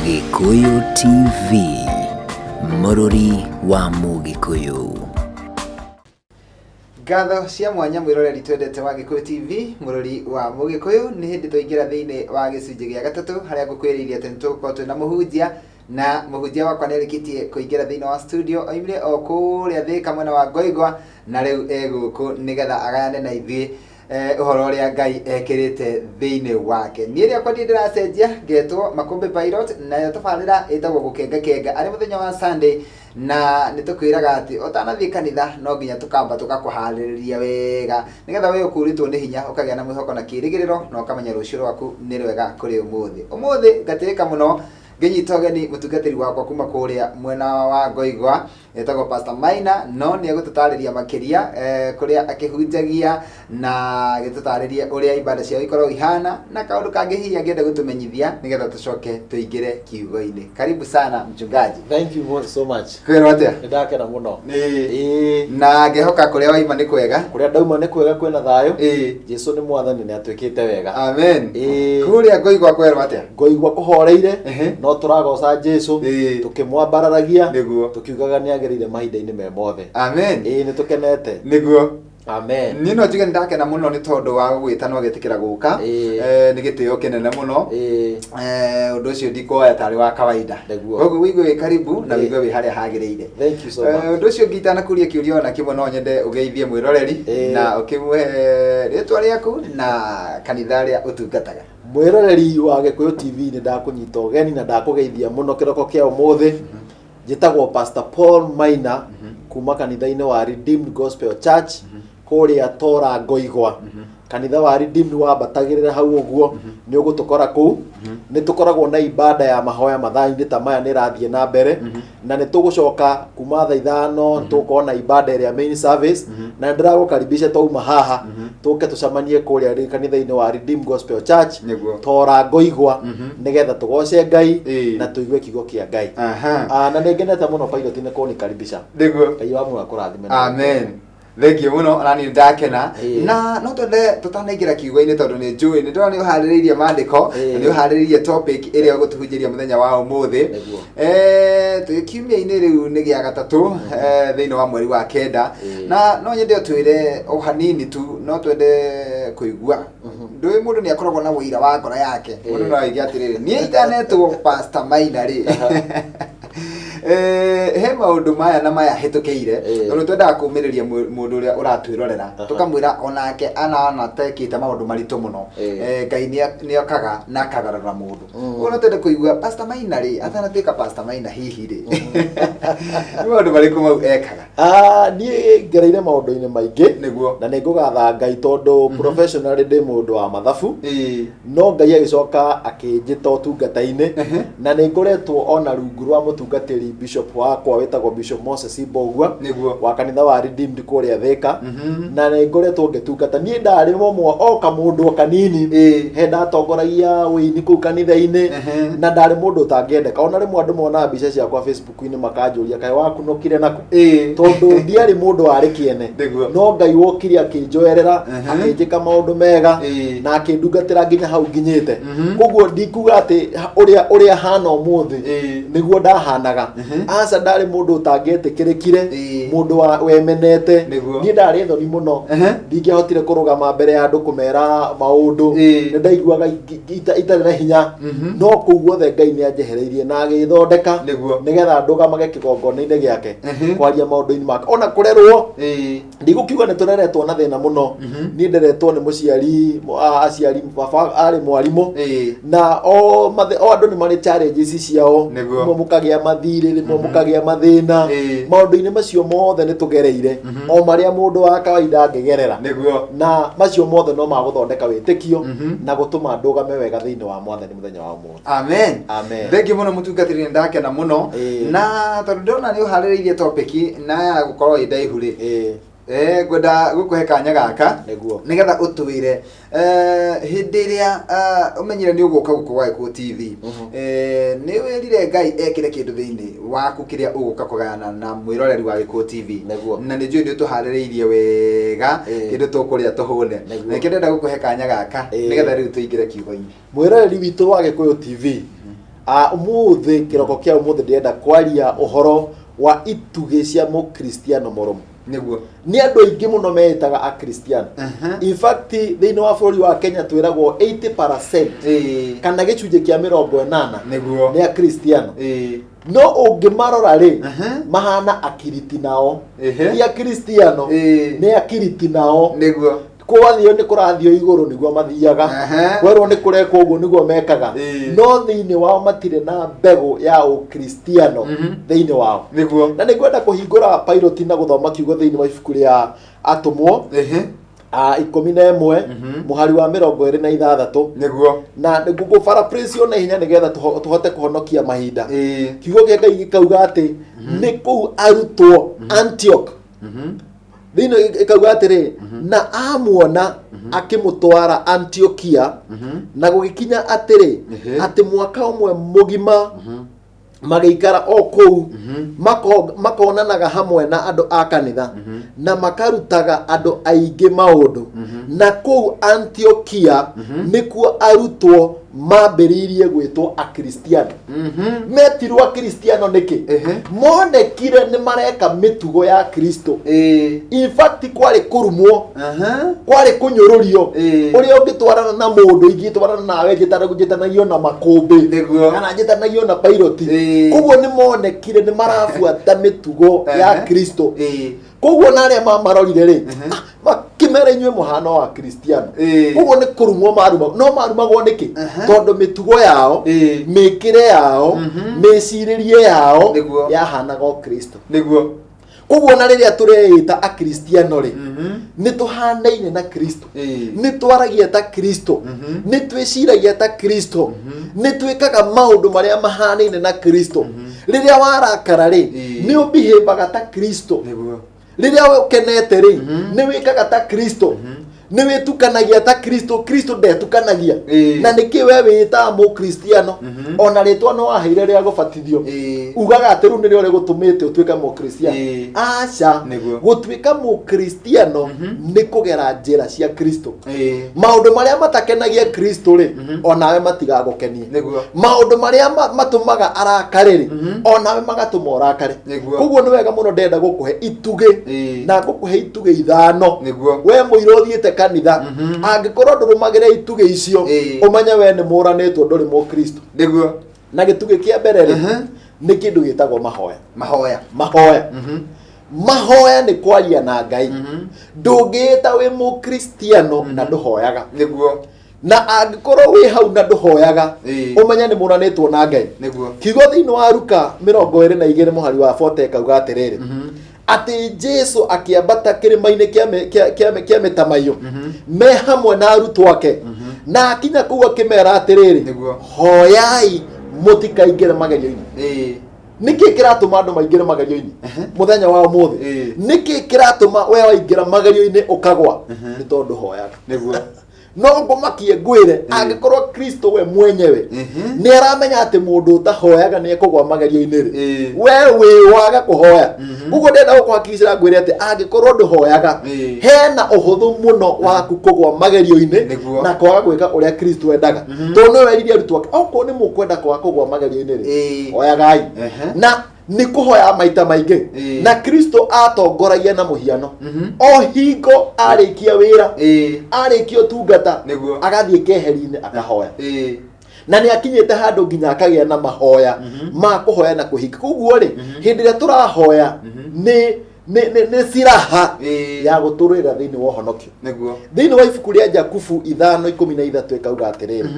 Gikuyu TV, Mũrũri wa Mũgĩkũyũ. Ngatho cia mwanya mwiroreri twendete wa Gikuyu TV, Mũrũri wa Mũgĩkũyũ. Nĩ hĩndĩ twaingĩra thĩinĩ wa gĩcunjĩ gĩa gatatũ harĩa ngũkwĩrĩria atĩ nĩtũgũkorwo twĩna mũhunjia, na mũhunjia wakwa nĩarĩkĩtie kũingĩra thĩinĩ wa studio oimire o kũrĩa Thĩka mwena wa Ngoigwa, na rĩu egũkũ nĩgetha agayane na ithuĩ ũhoro ũrĩa Ngai ekĩrĩte thĩinĩ wake. Niĩ rĩakwa ndiĩ ndĩracenjia, ngetwo Makũmbĩ Pilot, nayo tabarĩra ĩtagwo Gũkengakenga. Arĩ mũthenya wa Sunday, na nĩtũkwĩraga atĩ ũtanathiĩ kanitha no nginya tũkamba tũgakũharĩrĩria wega nĩgetha we ũkũrĩtwo nĩ hinya ũkagĩa na mwĩhoko na kĩĩrĩgĩrĩro na ũkamenya rũciũ rwaku nĩ rwega kũrĩ ũmũthĩ. Ngatĩĩka mũno ngĩnyita ũgeni mũtungatĩri wakwa kuma kũrĩa mwena wa Ngoigwa etagwo Pastor Maina, no nĩ egũtũtarĩria makĩria kũrĩa akĩhunjagia na agĩtũtarĩria ũrĩa ibada ciao ikoragwo ihana na kaũndũ kangĩ hihi angĩenda gũtũmenyithia nĩgetha tũcoke tũingĩre kiugo-inĩ. Karibu sana mchungaji. Thank you so much. Kwĩrwo atĩa? Nĩndakena mũno. Na ngĩhoka kũrĩa waima nĩ kwega. Kũrĩa ndauma nĩ kwega, kwĩna thayũ. Jesu nĩ mwathani nĩ atwĩkĩte wega. Amen. Kũrĩa Ngoigwa kwĩrwo atĩa? Ngoigwa kũhoreire, no tũragoca Jesu, tũkĩmwambararagia, tũkiugaga nĩ agĩrĩire mahinda-inĩ me mothe. Amen. Nĩ tũkenete. Nĩguo. Amen. Niĩ no njuge nĩndakena mũno nĩ tondũ wa gũgwĩta no getĩkĩra gũka. Nĩ gĩtĩo kĩnene mũno. Ũndũ ũcio ndikuoya tarĩ wa kawaida. Koguo wĩigue wĩ karibu na wĩigue wĩ harĩa hagĩrĩire. Thank you so much. Ũndũ ũcio ngĩtanakũria kĩũria ona kĩmwe no nyende ũgeithie mwĩroreri na ũkĩmũhe rĩtwa rĩaku na kanitha rĩa ũtungataga. Mwĩroreri wa Gikuyu TV nĩ ndakũnyita ũgeni na ndakũgeithia mũno kĩroko kĩa ũmũthĩ. Njĩtagwo Pastor Paul Maina kuma kanitha-inĩ wa Redeemed Gospel Church kũrĩa Tora Ngoigwa. Kanitha wa Redeemed wambatagĩrĩra hau ũguo nĩ ũgũtũkora kũu. Nĩ tũkoragwo na ibada ya mahoya mathaa-inĩ ta maya nĩ rathiĩ na mbere, na nĩ tũgũcoka kuma thaa 5 tũkorwo na ibada ĩrĩa main service, na ndĩragũkaribisha twauma haha tũke tũcemanie kũrĩa kanitha-inĩ wa Redeemed Gospel Church Tora Ngoigwa nĩgetha tũgoce Ngai na tũigue kiugo kĩa Ngai. Na nĩ ngenete mũno Pilot nĩ kũnikaribisha. Ngai wa Mungu akũrathime. Amen. Thengio mũno, na niĩ ndakena. Na no twende tũtanaingĩra kiugo-inĩ tondũ nĩ njũĩ nĩ ndĩrona nĩ ũharĩrĩirie maandĩko, nĩ ũharĩrĩirie topic ĩrĩa ũgũtũhunjĩria mũthenya wa ũmũthĩ. Kiumia-inĩ rĩu nĩ gĩa gatatũ thĩinĩ wa mweri wa kenda, na no nyende ũtwĩre o hanini tu, no twende kũigua. Ndũĩ mũndũ nĩ akoragwo na ũira wa ngoro yake. Mũndũ no aige atĩrĩrĩ, niĩ itanetwo Pastor Maina rĩ. He maũndũ maya na maya hĩtũkĩire tondũ twendaga kũmĩrĩria mũndũ ũrĩa ũratwĩrorera tũkamwĩra onake anatekĩte maũndũ maritũ mũno. Ngai nĩokaga na akagarũra mũndũ. Ũguo no twende kũigua Pastor Maina rĩ, atanatuĩka Pastor Maina hihi rĩ, nĩ maũndũ marĩkũ mau ekaga? Niĩ ngereire maũndũ-inĩ maingĩ nĩguo, na nĩ ngũgatha Ngai tondũ professionally ndĩ mũndũ wa mathabu, no Ngai agĩcoka akĩnjĩta ũtungata-inĩ, na nĩ ngoretwo ona rungu rwa mũtungatĩri Bishop wakwa wĩtagwo Bishop Moses Mbogua wa kanitha wa Redeemed kũrĩa Thĩka, na nĩ ngoretwo ngĩtungata. Niĩ ndarĩ mũmwe o kamũndũ kanini he ndatongoragia wĩini kũu kanitha-inĩ, na ndarĩ mũndũ ũtangĩendeka. Ona rĩmwe andũ monaga mbica ciakwa Facebook-inĩ makanjũria kaĩ wakunũkire naku, tondũ ndiarĩ mũndũ warĩ kĩene, no Ngai wokire akĩnjoerera akĩnjĩka maũndũ mega na akĩndungatĩra nginya hau nginyĩte. Koguo ndikuga atĩ ũrĩa hana ũmũthĩ nĩguo ndahanaga. Aca ndarĩ mũndũ ũtangĩetĩkĩrĩkire, mũndũ wemenete. Niĩ ndarĩ thoni mũno, ndingĩahotire kũrũgama mbere ya andũ kũmera maũndũ, nĩ ndaiguaga itarĩ na hinya, no kũu guothe Ngai nĩ anjehereirie na agĩthondeka nĩgetha ndũgamage kĩgongona-inĩ gĩake kwaria maũndũ-inĩ make. Ona kũrerwo ndigũkiuga nĩ tũreretwo na thĩna mũno. Niĩ nderetwo nĩ mũciari, aciari baba arĩ mwarimũ, na o andũ nĩ marĩ challenges ciao, mũkagĩa mathirĩ, mũkagĩa mathĩna, maũndũ-inĩ macio mothe nĩ tũgereire, o marĩa mũndũ wa kawaida angĩgerera, na macio mothe no magũthondeka wĩtĩkio na gũtũma ndũgame wega thĩinĩ wa Mwathani mũthenya wa ũmũthĩ. Amen. Thengiũ mũno mũtungatĩri, nĩ ndakena mũno, na tondũ ndĩrona nĩ ũharĩrĩirie topic na ya gũkorwo ĩ ndaihu rĩ, ngwenda gũkũhe kanya gaka nĩgetha ũtwĩre hĩndĩ ĩrĩa ũmenyire nĩ ũgũka gũkũ gwa Gikuyu TV, nĩ wĩrire Ngai ekĩre kĩndũ thĩinĩ waku kĩrĩa ũgũka kũgayana na mwĩroreri wa Gikuyu TV, na nĩ njũĩ nĩ ũtũharĩrĩirie wega kĩndũ tũkũrĩa tũhũne, na kĩndenda gũkũhe kanya gaka nĩgetha rĩu tũingĩre kiugo-inĩ. Mwĩroreri witũ wa Gikuyu TV umuthi kiroko kia umuthi ndienda kwaria uhoro wa ituge cia mukristiano moromo niguo ni andu aingi muno meetaga a Christian. In fact thiini wa bũrũri wa Kenya twiragwo 80% kana gĩcunjĩ kĩa 80 niguo ni a Christiano. No ũngĩmarora rĩ mahana akiriti nao ti a Christiano ni akiriti nao niguo kwathio ni kurathio iguru niguo mathiaga kwerwo ni kureka uguo niguo mekaga no thiini wao matire na mbegu ya ukristiano thiini wao niguo na nigwenda kuhingura pilot na guthoma kiugo thiini wa ibuku ria atumwo 11 muhari wa 26 niguo na niguo paraphrase ona hinya nigetha tuhote kuhonokia mahinda kiugo kia Ngai gikauga ati ni kuu arutwo Antioch thino ikauga atiri na amuona akimutwara Antiokia na gugikinya atiri ati mwaka umwe mugima magaikara o kou makonanaga hamwe na andu a kanitha na makarutaga andu aingi maundu na kou Antiokia nikuo arutwo mambiririe gwitwo a Kristiano metirwo a Kristiano niki monekire ni mareka mitugo ya Kristo in fact kwari kurumwo kwari kunyururio uria ungitwarana na mundu ingitwarana nawe njitanagio na makumbi kana njitanagio na pilot koguo ni monekire ni marafuata mitugo ya Kristo koguo na aria mamarorire ri makimera inywe muhano wa Kristiano koguo ni kurumwo maruma no marumagwo niki tondu mitugo yao mikire yao meciririe yao yahanaga o Kristo niguo koguo na riria tureita a Kristiano ri ni tuhanaine na Kristo ni twaragia ta Kristo ni twiciragia ta Kristo ni twikaga maundu maria mahanaine na Kristo riria warakara ri ni ubihebaga ta Kristo riria ukenete ri ni wikaga ta Kristo ni witukanagia ta Kristo Kristo ndetukanagia na niki we wita mu Kristiano ona ritwa no aheire ria gubatithio ugaga ati ru ni rio rigutumite utuika mu Kristiano acha gutuika mu Kristiano ni kugera njira cia Kristo maundu maria matakenagia Kristo ri onawe matigagukenie maundu maria matumaga arakare ri onawe magatuma urakare koguo ni wega muno ndenda gukuhe ituge na gukuhe ituge ithano we muiro thiete kanitha angikorwo ndurumagire ituge icio umenya we ni muranitwo nduri mu Kristo niguo na gituge kia mbere ri ni kindu gitagwo mahoya ni kwaria na Ngai ndungita wi mu Kristiano na nduhoyaga niguo na angikorwo wi hau na nduhoyaga umenya ni muranitwo na Ngai kiugo thiini wa Luka 22 muhari wa 40 kauga atiriri ati Jesu akiambata kirima-ini kia mitamaio me hamwe na arutwo ake na akinya kou akimera atiriri hoyai mutikaingire magerio-ini niki kiratuma andu maingire magerio-ini muthenya wa umuthi niki kiratuma we waingira magerio-ini ukagwa ni tondu hoyaga niguo no ngomakie ngwire angikorwo Kristo we mwenyewe ni aramenya ati mundu utahoyaga ni ekugwa magerio-ini ri we waga kuhoya uguo ndenda gukwakicira ngwire ati angikorwo nduhoyaga hena uhuthu muno waku kugwa magerio-ini na kwaga gwika uria Kristo endaga tondu we weririe arutwo ake okorwo ni mukwenda kwaga kugwa magerio-ini ri hoyagai na ni kuhoya maita maingi na Kristo atongoragia na muhiano o hingo arikia wira arikio tungata agathie keheri-ini akahoya na ni akinyete handu nginya akagia na mahoya ma kuhoya na kuhinga koguo ri hindi ria turahoya ni siraha ya guturira thiini wa honokio thiini wa ibuku ria Jakubu 5:13 ikauga atiriri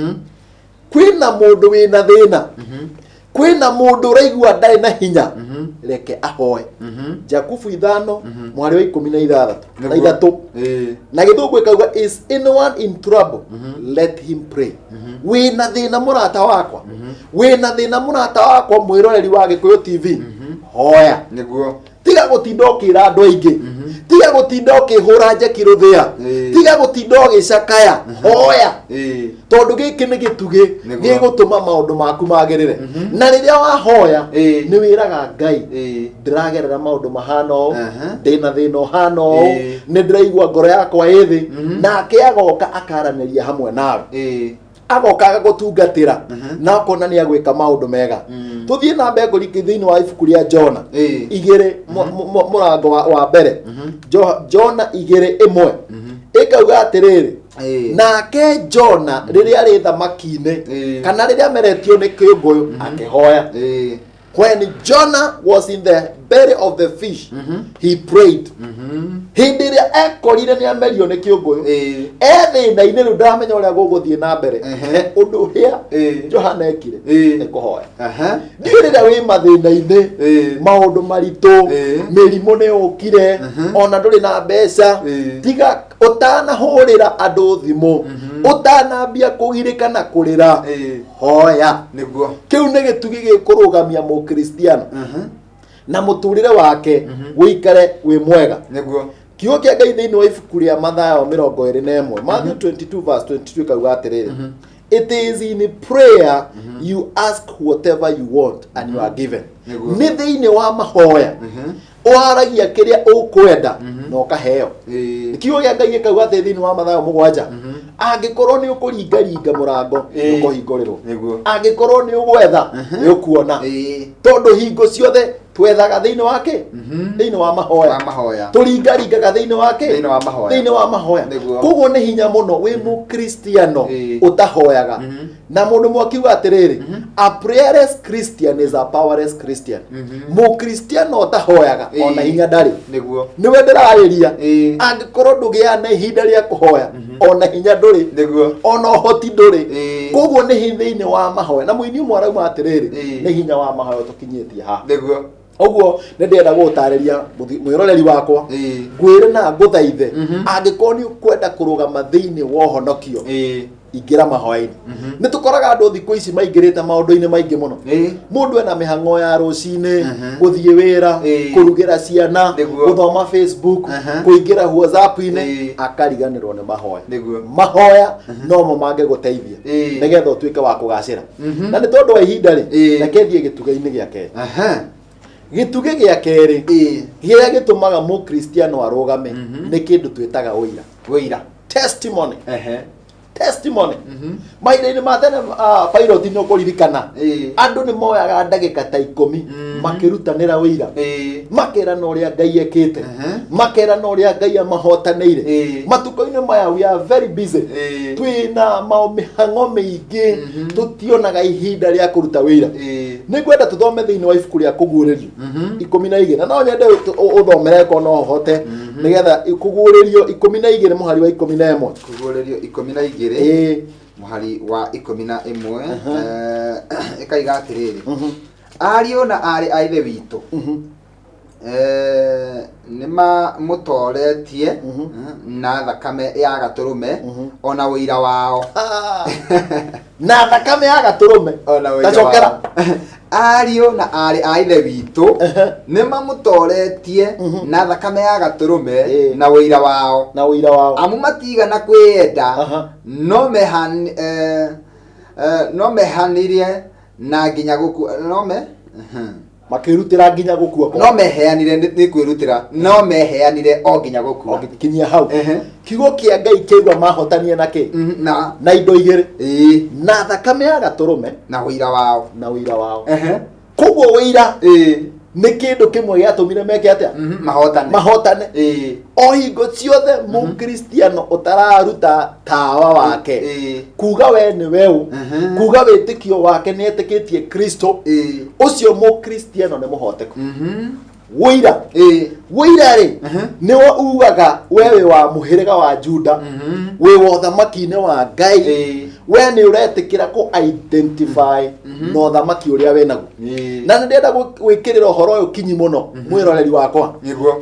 kwina mundu wina thina kwina mundu uraigua ndari na hinya reke ahoe Jakubu 5 mwari wa 16 na 3 na githungu ikauga is anyone in trouble let him pray wina thina murata wakwa wina thina murata wakwa mwiroreri wa Gikuyu TV hoya niguo tiga gutinda ukira andu aingi tiga gutinda ukihura njeki ruthia tiga gutinda ugicakaya hoya tondu giki ni gituge gigutuma maundu maku magirire na riria wahoya ni wiraga Ngai ndiragerera maundu mahano ndina thina hano ni ndiraigua ngoro yakwa ithi nake agoka akaraniria hamwe nawe agokaga gutungatira na kona ni agwika maundu mega tuthie na mbere nguriki thiini wa ibuku ria Jona igire murango wa mbere Jona igire imwe ikauga atiriri nake Jona riria ri thamaki-ini kana riria meretio ni kiunguyu akihoya. When Jonah was in the belly of the fish, he prayed. Hindi ria ekorire ni amerio ni kiunguyu thina ini ru ndamenya uria guguthie na mbere undu uria Johana ekire ni kuhoya. Ndio riria wi mathina-ini maundu maritu mirimu ni ukire ona nduri na mbeca tiga utanahurira andu thimu utanambia kugirikana kurira hoya niguo kiu ni gitugi gikurugamia mukristiano na muturire wake guikare wi mwega niguo kiugo kia Ngai thiini wa ibuku ria Mathayo 21 Matthew 22 verse 22 kauga atiriri it is in prayer you ask whatever you want and you are given. Ni thiini wa mahoya waragia kiria ukwenda na ukaheo. Kiugo gia Ngai gikauga thiini wa Mathayo 7 angikorwo ni ukuringaringa murango ukuhingurirwo angikorwo ni ugwetha ni ukuona tondu hingo ciothe twethaga thiini wake thiini wa mahoya turingaringaga thiini wake thiini wa mahoya koguo ni hinya muno wi mukristiano utahoyaga na mundu mwakiuga atiriri a prayerless Christian is a powerless Christian. Mukristiano utahoyaga ona hinya ndari niguo niwe ndirariria angikorwo ndugiana ihinda ria kuhoya ona hinya nduri niguo ona hoti nduri koguo ni thiini wa mahoya na muini umwe arauma atiriri ni hinya wa mahoya tukinyitie ha niguo oguo ni ndenda gutariria mwiroreri wakwa ngwire na nguthaithe angikorwo ni ukwenda kurugama thiini wa honokio ingira mahoya-ini ni tukoraga andu thiku ici maingirite maundu-ini maingi muno mundu ena mihango ya rucini guthie wira kurugira ciana guthoma Facebook kuingira WhatsApp-ini akariganirwo ni mahoya nomo mange guteithia nigetha utuike wa kugacira na ni tondu wa ihinda ri reke thie gituge-ini gia keri gituge gia keri giria gitumaga mukristiano arugame ni kindu twitaga uira testimony testimony mahinda-ini ma tene pilot ni ukuririkana andu ni moyaga ndagika ta 10 makirutanira wira makirana uria Ngai ekite makirana uria Ngai amahotaneire matuko-ini maya we are very busy twina mihango miingi tutionaga ihinda ria kuruta wira ni kwenda tuthome thiini wa ibuku ria kuguririo 12 na no nyende uthomere ko no hote nigetha kuguririo 12 muhari wa 11 kuguririo 12 muhari wa 11 ikaiga atiriri ario na ari a ithe witu nima mutoretie na thakame ya gaturume ona wira wao na thakame ya gaturume ona wira wao ario na ari a ithe witu nima mutoretie na thakame ya gaturume na wira wao amu matiga na kwenda no mehanirie na nginya guku makirutira nginya gukua no meheanire ni kwirutira no meheanire o nginya gukua kinyia hau kigo kia Ngai kiigwa mahotanie na ki na indo igiri na thakame ya gaturume na wira wao koguo wira ni kindu kimwe giatumire meke atia mahotane o hingo ciothe mukristiano utararuta tawa wake kuga we ni weu kuga witikio wake ni etikitie Kristo ucio mukristiano ni muhoteku wira ri niwo ugaga wewe wa muhiriga wa Juda we wo thamaki-ini wa Ngai we ni uretikira ku identify no thamaki uria we naguo na ndenda gwikirira uhoro uyu kinyi muno mwiroreri wakwa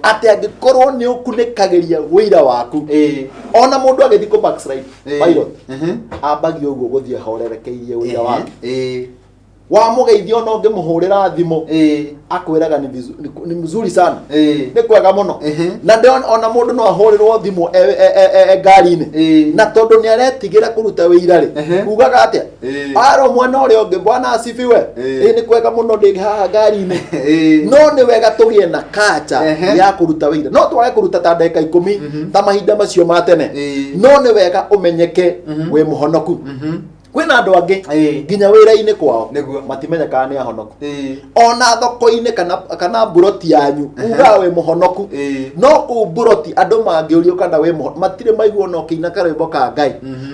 ati angikorwo ni ukunikagiria wira waku ona mundu agithi ku backslide pilot ambagio uguo guthie horerekeirie wira wake wa mugeithio no ngimuhurira thimu akwiraga ni mzuri sana ni kwega muno na ndio ona mundu no ahurirwo thimu ngari-ini na tondu ni aretigira kuruta wira ri ugaga atia aro mwana uri ungi bwana asifiwe ni kwega muno ndi haha ngari-ini no ni wega tugie na kacha ya kuruta wira no twage kuruta ta ndeka 10 ta mahinda macio ma tene no ni wega umenyeke we muhonoku kwina andu angi nginya wira-ini kwao matimenyekaga ni ahonoku ona thoko-ini kana buroti yanyu uga we muhonoku no ku buroti andu mangiurio kana we muhonoku matire maigua no kiina karwimbo ka Ngai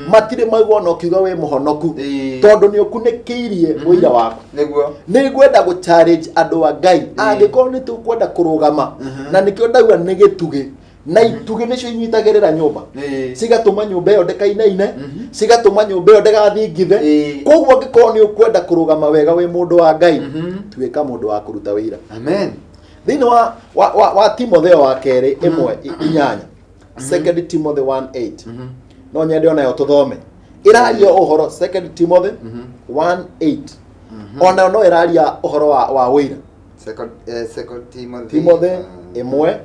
matire maigua no kiuga we muhonoku tondu ni ukunikiirie wira waku ni gwenda gu challenge andu a Ngai angikorwo ni tukwenda kurugama na nikio ndauga ni gitugi na itugi nicio inyitagirira nyumba cigatuma nyumba iyo ndekainaine cigatuma nyumba iyo ndagathingithe koguo ngikorwo ni ukwenda kurugama wega wi mundu wa Ngai tuika mundu wa kuruta wira amen thini wa Timotheo wa keri 1:8 2 Timothy 1:8 no nyende ona yo tuthome iraria uhoro 2 Timothy 1:8 ona no iraria uhoro wa wira 2 Timothy 1:8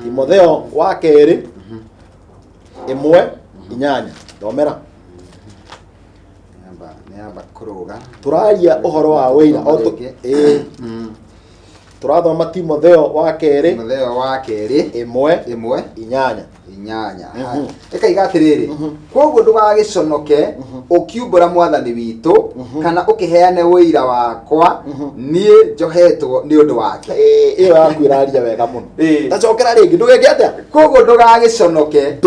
Timotheo wa keri 1:8 thomera neamba kuruga turaria uhoro wa wira turathoma Timotheo wa keri 1:8 eka igatiriri koguo ndugagiconoke ukiumbura mwathani witu kana ukiheane wira wakwa nie njohetwo ni undu wake iyo yakwiraria wega muno tacokera ringi ndugeke atia koguo ndugagiconoke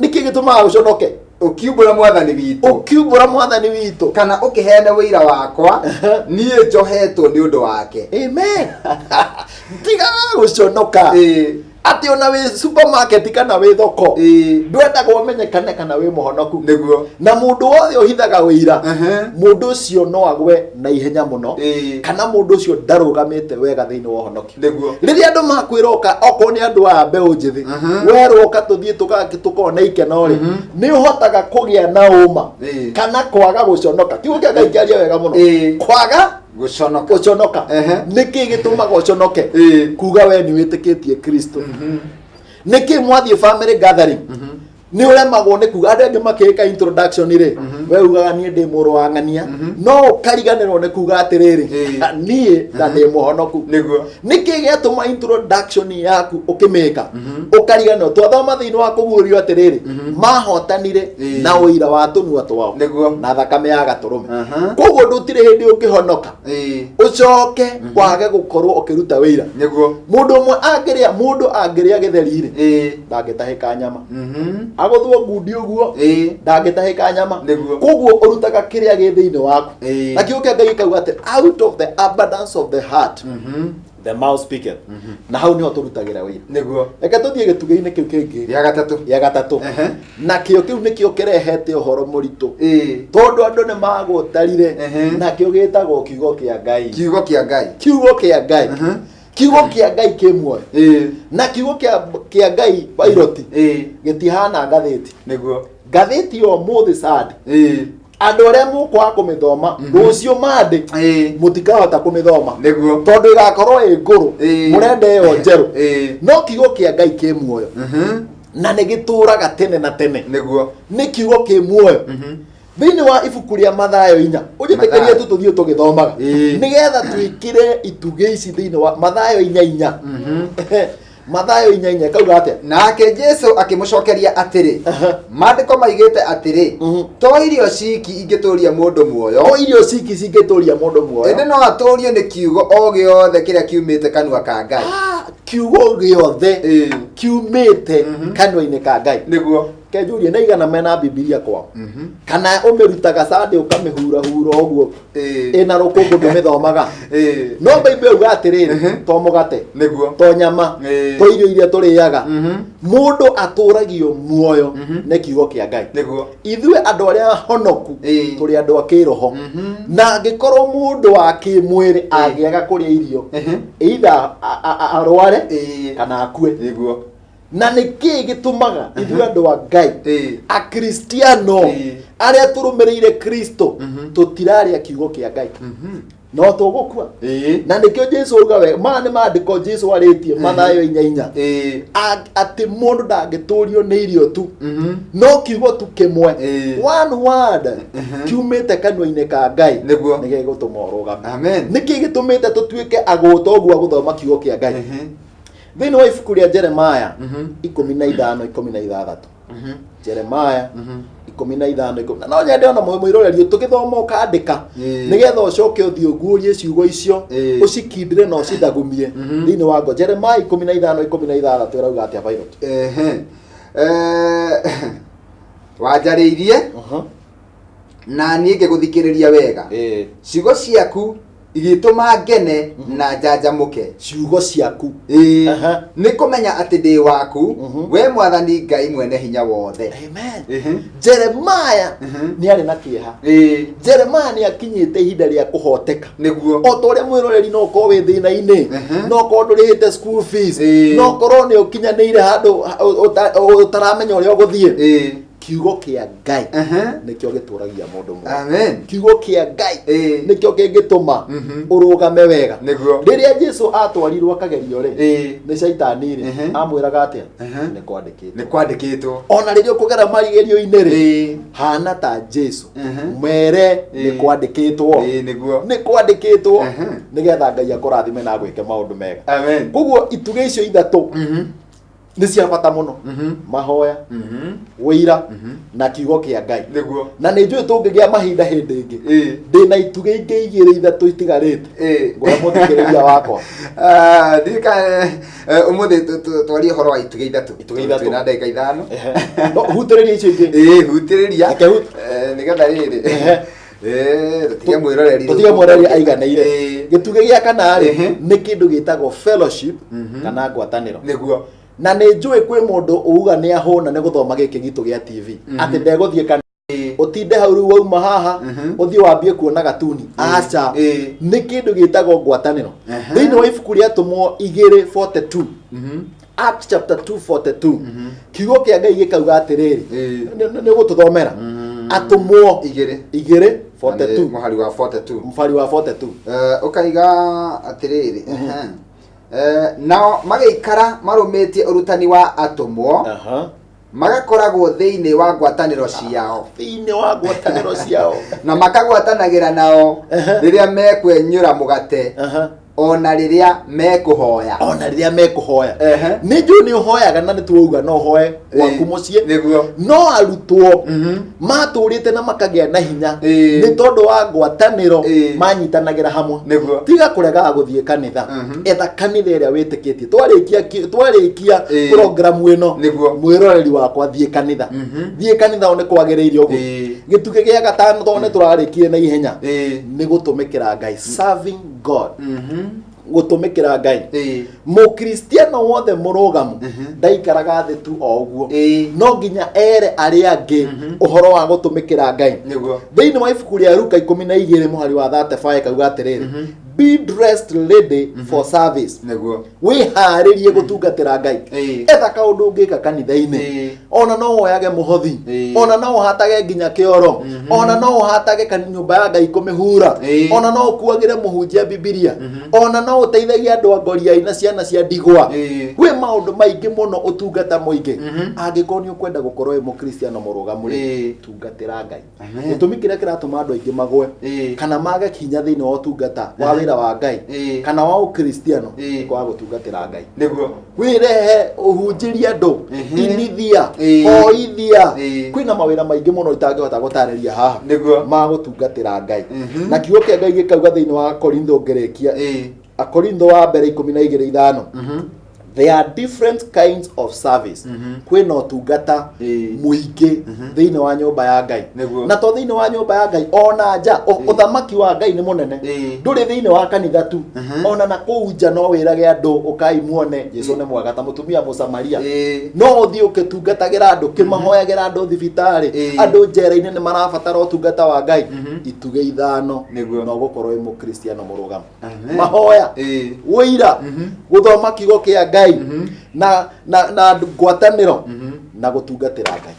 niki gitumaga guconoke ukiumbura mwathani witu kana ukiheane wira wakwa nie njohetwo ni undu wake amen tiga guconoka ati ona we supermarket kana we thoko ndwenda kumenyekane kana we muhonoku niguo na mundu wothe uhithaga wira mundu ucio no agwe na ihenya muno kana mundu ucio ndarugamite wega thiini wa uhonoki niguo riria andu makwiroka oko ni andu a mbeu njithi weroka tuthie tukona ikeno ri ni uhotaga kugia na uma kana kwaga guconoka kiugo kia Ngai kiaria wega muno kwaga guconoka niki gitumaga uconoke kuga we ni witikitie Kristo niki mwathie family gathering ni uremagwo ni kuga andu angi makika introduction ri we ugaga nie ndi muru wa ng'ania no kariganirwo ni kuga atiriri nie na ndi muhonoku niguo niki giatuma introduction yaku ukimeka ukariganirwo twathoma thiini wa kugurio atiriri mahotanire na uira wa tunua twao niguo na thakame ya gaturume koguo ndutire hindi ukihonoka ucoke wage gukorwo ukiruta wira niguo mundu umwe angiria githeri ri ndangitahika nyama agothwo ngundi uguo ndangitahika nyama koguo urutaga kiria gi thiini waku na kiugo kia Ngai kauga ati out of the abundance of the heart the mouth speaketh na hau niho turutagira wira niguo reke tuthie gitugi-ini kiu kingi ya gatatu na kio kiu nikio kirehete uhoro muritu tondu andu ni magutarire na kio gitagwo kiugo kia Ngai kiugo kia Ngai kimwe na kiugo kia Ngai bairoti gitihana ngatheti niguo ngatheti yo muthi sad andu aria mukwa kumithoma rucio mandi mutikahota kumithoma niguo tondu igakorwo i nguru murenda yo njeru no kiugo kia Ngai ki muoyo na ni gituraga tene na tene niguo ni kiugo ki muoyo thiini wa ibuku ria Mathayo 4 ujitikirie tu tuthie tugithomaga nigetha twikire itugi ici thiini wa Mathayo 4:4 Mathayo 4:4 kauga atia nake Jesu akimucokeria atiri mandiko maigite atiri to irio ciki ingituria mundu muoyo ende no aturio ni kiugo o giothe kiria kiumite kanua ka Ngai kiugo giothe kiumite kanua-ini ka Ngai niguo kenjurie na igana mena Biblia kwao kana umirutaga sande ukamihura uguo ina rukungu ndumithomaga no Bible uga atiriri to mugate niguo to nyama to irio iria turiaga mundu aturagio muoyo ne kiugo kia Ngai niguo ithue andu aria honoku turi andu akiroho na ngikorwo mundu wa kimwiri agiaga kuria irio either arware kana akue niguo na niki gitumaga ithuĩ andũ a Ngai a Kristiano aria turumirire Kristo tutiraria kiugo kia Ngai no tugukua na nikio Jesu uga we mane mandiko Jesu aritie Mathayo 4:4 ati mundu ndangiturio ni irio tu no kiugo tu kimwe one word kiumite kanua-ini ka Ngai nige gutuma urugame amen niki gitumite tutuike aguto oguo guthoma kiugo kia Ngai thiini wa ibuku ria Jeremiah 15:16 Jeremiah 15 no nyende ona mwiroreri tukithoma ukandika nigetha ucoke uthii ugurie ciugo icio ucikindire no cithagumie thiini wa ngo Jeremiah 15:16 irauga atia Pilot wanjariirie na niĩ ngĩgũthikĩrĩria wega ciugo ciaku igĩtũma ngene na njanjamũke ciugo ciaku nĩ kũmenya atĩ ndĩ waku we Mwathani Ngai mwene hinya wothe. Amen. Jeremiah nĩ arĩ na kĩeha. Jeremiah nĩ akinyĩte ihinda rĩa kũhoteka nĩguo o ta ũrĩa mwĩroreri no ũkorwo wĩ thĩna-inĩ no ũkorwo ndũrĩhĩte school fees no ũkorwo nĩ ũkinyanĩire handũ ũtaramenya ũrĩa ũgũthiĩ kiugo kia Ngai nikio gituragia mundu mwe. Amen. Kiugo kia Ngai nikio kingituma urugame wega. Riria Jesu atwarirwo akagerio ri ni shaitani ri amwiraga atia ni kwandikitwo ona riria ukugera marigerio-ini ri hana ta Jesu mere ni kwandikitwo ni kwandikitwo nigetha Ngai akurathime na gwike maundu mega. Amen. Koguo ituge icio ithatu nĩ cia bata mũno mahoya wĩira na kiugo kĩa Ngai na nĩ njũĩ tũngĩgĩa mahinda hĩndĩ ĩngĩ ndĩ na ituge ingĩ igĩrĩ ithatũ itigarĩte ngũra mũthikĩrĩria wakwa ũmũthĩ twarie ũhoro wa ituge ithatũ twĩna ndagĩka ithano hutĩrĩria icio ingĩ hutĩrĩria nĩgetha rĩrĩ tutiga mwĩroreri aiganĩire gĩtuge gĩa kana rĩ nĩ kĩndũ gĩtagwo fellowship kana ngwatanĩro nĩguo na nĩ njũĩ kwĩ mũndũ uuga nĩ ahũna nĩ gũthoma gĩkĩ gitũ gĩa TV atĩ ndegũthiĩ kana utinde hau rĩu wauma haha uthii wambie kuona gatuni aca nĩ kĩndũ gĩtagwo ngwatanĩro thĩinĩ wa ibuku rĩa Atũmwo 2:42 Acts chapter 2:42 kiugo kĩa Ngai gĩkauga atĩrĩrĩ nĩ gũtũthomera Atũmwo 2:42 mũhari wa 42 ukaiga atĩrĩrĩ nao magĩikara marũmĩtie ũrutani wa Atũmwo magakoragwo thĩinĩ wa ngwatanĩro ciao na makagwatanagĩra nao rĩrĩa mekwenyũra mũgate ona rĩrĩa mekũhoya nĩ njũĩ nĩ ũhoyaga na nĩ tuuga no hoye gwaku mũciĩ no arutwo matũrĩte na makagĩa na hinya nĩ tondũ wa ngwatanĩro manyitanagĩra hamwe tiga kũregaga gũthiĩ kanitha etha kanitha ĩrĩa wĩtĩkĩtie twarĩkia programu ĩno mwĩroreri wakwa thiĩ kanitha one kwagĩrĩire ũguo gĩtuge gĩa gatano tondũ nĩ tũrarĩkire na ihenya nĩ gũtũmĩkĩra Ngai serving God gutumikira Ngai mukristiano wothe murugamu ndaikaraga thĩ tu o ũguo no nginya ere arĩa angĩ ũhoro wa gutumikira Ngai thĩinĩ wa ibuku rĩa Luka 12 mũhari wa 35 kauga atĩrĩrĩ be dressed ready for service wĩharĩrie gutungatĩra Ngai etha kaũndũ ũngĩka kanitha-inĩ ona no woyage mũhothi ona no ũhatage nginya kĩoro ona no ũhatage nyũmba ya Ngai kũmĩhura ona no ũkuagĩre mũhunjia Biblia ona no ũteithagia andũ a ngoriai na ciana cia ndigwa kwĩ maũndũ maingĩ mũno ũtungata mũingĩ angĩkorwo nĩ ũkwenda gũkorwo wĩ mũkristiano mũrũgamu rĩ tungatĩra Ngai gĩtũmi kĩrĩa kĩratũma andũ aingĩ magwe kana mage kinya thĩinĩ wa ũtungata wa wĩra wa Ngai kana wa ũkristiano kwa gũtungatĩra Ngai wĩrehe ũhunjĩrie andũ inithia hoithia kwĩna mawĩra maingĩ mũno itangĩhota gũtarĩria haha ma gũtungatĩra Ngai na kiugo kĩa Ngai gĩkauga thĩinĩ wa Korintho ngĩrĩkia Akorintho wa mbere 12:5 there are different kinds of service kwĩna ũtungata mũingĩ thĩinĩ wa nyũmba ya Ngai na to thĩinĩ wa nyũmba ya Ngai ona nja ũthamaki wa Ngai nĩ mũnene ndũrĩ thĩinĩ wa kanitha tu ona na kũu nja no wĩrage andũ ũkai muone Jesũ nĩ mwega ta mũtumia Mũsamaria no ũthiĩ ũkĩtungatagĩra andũ kĩmahoyagĩra andũ thibitarĩ andũ njera-inĩ nĩ marabatara ũtungata wa Ngai ituge ithano no gũkorwo wĩ mũkristiano mũrũgamu mahoya wĩira gũthoma kiugo kĩa Ngai na ngwatanĩro na gũtungatĩra Ngai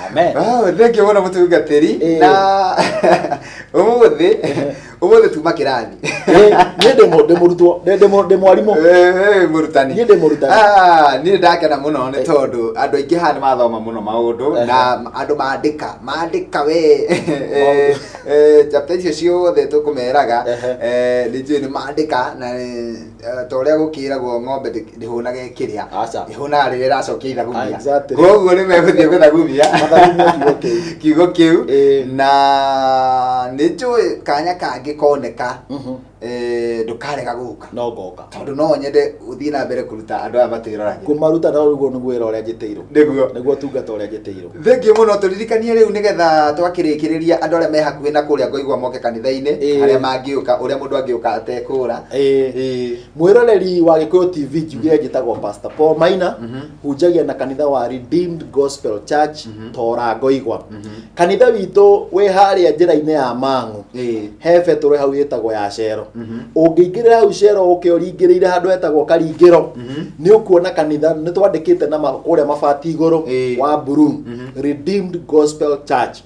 amen thank you mũno mũtungatĩri na ũmũthĩ Umuthi tuma kirathi. Ni ndĩ mũrutwo ndĩ mwarimũ. Mũrutani. Ni ndĩ mũrutani. Ni ndakena mũno nĩ tondũ andũ aingĩ haha nĩ mathoma mũno maũndũ na andũ mandĩka we. Chapter icio ciothe tũkũmeraga nĩ njũĩ nĩ mandĩka na ta ũrĩa gũkĩragwo ng'ombe ndĩhũnage kĩrĩa. Ĩhũnaga rĩrĩa ĩracokia ithagumia. Koguo nĩ megũthiĩ gũthagumia kiugo kĩu na nĩ njũĩ kanya kangĩ koneka ndukarega gũka no ngoka tondũ no nyende ũthiĩ na mbere kũruta andũ aya matwĩroragia kũmaruta na rũguo nĩguo wĩra ũrĩa njĩtĩirwo nĩguo tungata ũrĩa njĩtĩirwo. Thengiũ mũno tũririkanie rĩu nĩgetha twakĩrĩkĩrĩria andũ arĩa me hakuhĩ na kũrĩa ngoigua moke kanitha-inĩ arĩa mangĩũka ũrĩa mũndũ angĩũka atekũra. Mwĩroreri wa Gĩkũyũ TV njugire njĩtagwo Pastor Paul Maina, hunjagia na kanitha wa Redeemed Gospel Church Tora Ngoigwa. Kanitha witũ wĩ harĩa njĩra-inĩ ya Mang'u he betũrũ hau ĩtagwo ya Cero. Ũngĩingĩrĩra hau Cero ũkĩoringĩrĩire handũ hetagwo Karingĩro nĩ ũkuona kanitha nĩ twandĩkĩte na kũrĩa mabati igũrũ wa blue Redeemed Gospel Church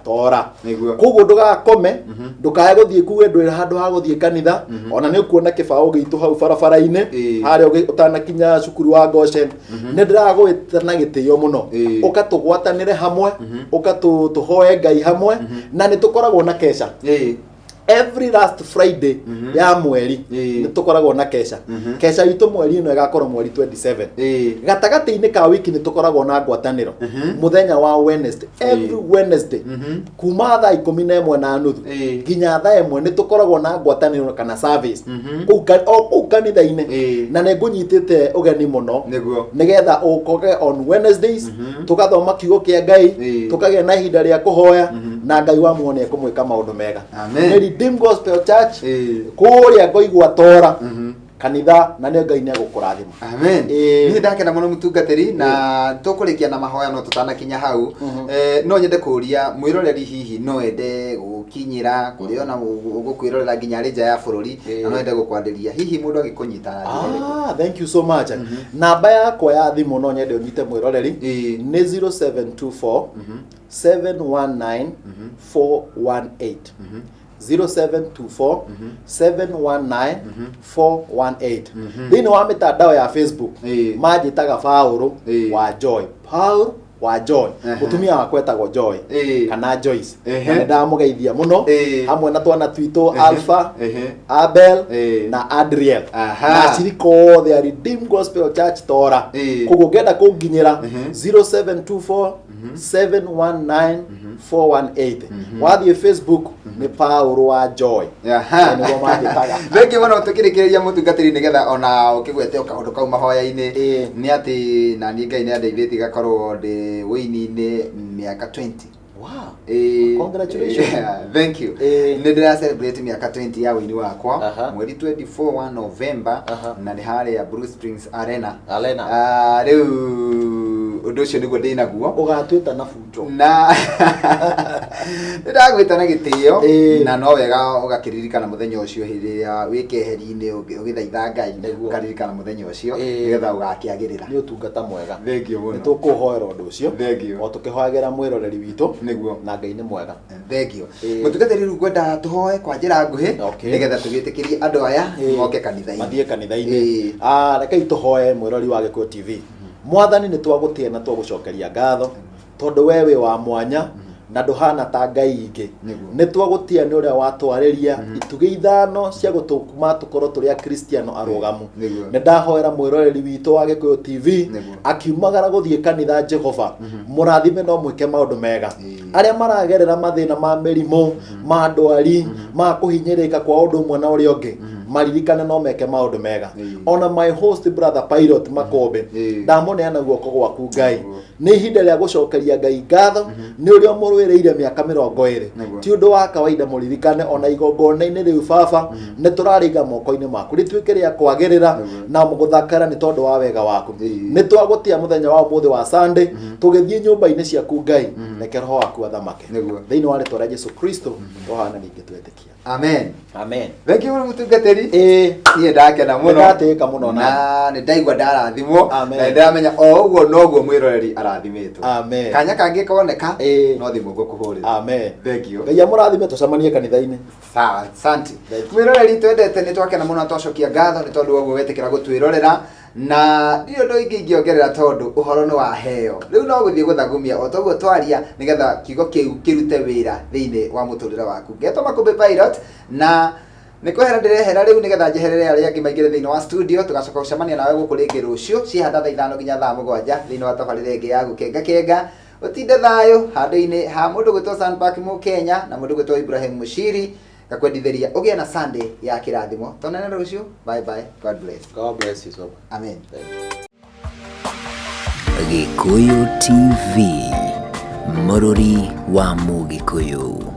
Tora. Koguo ndũgakome ndũkae gũthiĩ kuwe ndwĩra handũ ha gũthiĩ kanitha, ona nĩ ũkuona kĩbaũ gĩitũ hau barabara-inĩ harĩa ũtanakinya cukuru wa Goshen. Nĩ ndĩragwĩta na gĩtĩo mũno ũkatũgwatanĩre hamwe ũkatũhoe Ngai hamwe na nĩ tũkoragwo na kesha every last Friday ya mweri nĩ tũkoragwo na kesha. Kesha itũ mweri ĩno ĩgakorwo mweri 27. Gatagati-inĩ ka wiki nĩ tũkoragwo na ngwatanĩro mũthenya wa Wednesday, every Wednesday kuma thaa 11:30 nginya thaa 1 nĩ tũkoragwo na ngwatanĩro kana service kũu kanitha-inĩ na nĩ ngũnyitĩte ũgeni mũno nĩgetha ũkoge on Wednesdays tũgathoma kiugo kĩa Ngai tũkagĩa na ihinda rĩa kũhoya na Ngai wa muone ekũmwĩka maũndũ mega. Redeemed Gospel Church kũrĩa Ngoigwa Tora kanitha na nĩ Ngai nĩ agũkũrathima. Amen. Niĩ ndakena mũno mũtungatĩri na tũkũrĩkia na mahoya no tũtanakinya hau. No nyende kũria mwĩroreri hihi no ende gũkinyĩra kũrĩa ona ũgũkwĩrorera nginya rĩ nja ya bũrũri na no ende gũkwandĩria hihi mũndũ agĩkũnyita. Thank you so much. Namba yakwa ya thimũ no nyende ũnyite mwĩroreri nĩ 0724 719 418 0724 719 418. Thĩinĩ wa mĩtandao ya Facebook manjĩtaga Paul wa Joy. Paul wa Joy mutumia wakwa etagwo Joy kana Joyce na ndamũgeithia mũno hamwe na twana twitũ Alpha Abel na Adriel na ciriko othe ya Redeemed Gospel Church Tora. Koguo ngenda kũnginyĩra 0724 719 418. Wathiĩ Facebook nĩ Paul wa Joy. Nĩguo manjĩtaga. Thengiũ mũno tũkĩrĩkĩrĩria mũtungatĩri nĩgetha ona ũkĩgwete kaũndũ kau mahoya-inĩ nĩ atĩ na niĩ Ngai nĩ andeithĩtie gakorwo ndĩ wĩini-inĩ mĩaka 20. Wow. Congratulations. Thank you. Nĩ ndĩra celebrate mĩaka 20 ya wĩini wakwa mweri 24 wa November na nĩ harĩa Blue Springs Arena. Rĩu ũndũ ũcio nĩguo ndĩ naguo ũgatwĩta na buto na ndagwĩta na gĩtĩo na no wega ũgakĩririkana mũthenya ũcio hĩndĩ ĩrĩa wĩkeheri-inĩ ũgĩthaitha Ngai ũkaririkana mũthenya ũcio nĩgetha ũgakĩagĩrĩra. Nĩ ũtungata mwega. Thengio mũno. Nĩ tũkũhoera ũndũ ũcio o tũkĩhoyagĩra mwĩroreri witũ nĩguo na Ngai nĩ mwega. Thengio. Mũtungatĩri rĩu ngwenda tũhoe kwa njĩra nguhĩ nĩgetha tũgĩtĩkĩrie andũ aya moke kanitha-inĩ. Mathiĩ kanitha-inĩ. Rekei tũhoe mwĩrori wa Gĩkũyũ TV. Mwathani nĩ twagũtĩe na twagũcokeria ngatho tondũ we wĩ wa mwanya na ndũhana ta ngai ingĩ. Nĩ twagũtia nĩ ũrĩa watwarĩria itugĩ ithano cia gũtũma tũkorwo tũrĩ akristiano arũgamu. Nĩ ndahoera mwĩroreri witũ wa Gĩkũyũ TV akiumagara gũthiĩ kanitha Jehova mũrathime no mwĩke maũndũ mega. Arĩa maragerera mathĩna ma mĩrimũ ma ndwari ma kũhinyĩrĩka kwa ũndũ ũmwe na ũrĩa ũngĩ maririkane no meke maũndũ mega. Ona my host brother Pilot Makombe ndamuneana guoko gwaku Ngai. Nĩ ihinda rĩa gũcokeria Ngai ngatho nĩ ũrĩa mũrũĩrĩire mĩaka 20 ti ũndũ wa kawaida mũririkane ona igongona-inĩ rĩu baba nĩ tũrarĩiga moko-inĩ maku rĩtuĩke rĩa kwagĩrĩra na mũgũthakara nĩ tondũ wa wega waku. Nĩ twagũtia mũthenya wa ũmũthĩ wa Sunday tũgĩthiĩ nyũmba-inĩ ciaku Ngai reke roho waku athamake thĩinĩ wa rĩtwa rĩa Jesũ Kristo rohana ningĩ twetĩkia. Amen. Amen. Thank you mũtungatĩri. mwĩrutĩri niĩ ndakena mũno ndatĩka mũno na nĩ ndaigua ndarathimwo Amen. na ndĩramenya o ũguo noguo mwĩroreri arathimĩtwo Amen. kanya kangĩ koneka no thimũ ngũkũhũrĩra Amen. thank you Ngai amũrathime tũcemanie kanitha-inĩ. sawa asante mwĩroreri twendete nĩ twakena mũno twacokia ngatho nĩ tondũ woguo wetĩkĩra gũtwĩrorera na ndio ndo ingĩongerera tondu uhoro no waheo riu no guthie guthagumia o toguo twaria nigetha kiugo kiu kirute wira thiini wa muturire waku ngetwa Makumbi Pilot na nikuhera ndirehera riu nigetha njeherere aria angi maingire thiini wa studio tugacoka gucemania nawe guku ringi rucio cihanda thaa 5 nginya thaa 7 thiini wa tabarĩra ĩngĩ ya gukenga utinde thayo handu-inĩ ha mundu gwitwo Sandpark mu Kenya na mundu gwitwo Ibrahim Mushiri gakwendithĩria ũgĩe na Sunday ya kĩrathimo tonane rũciũ bye bye God bless you so amen Gikuyu TV, mũrũri wa Mũgĩkũyũ.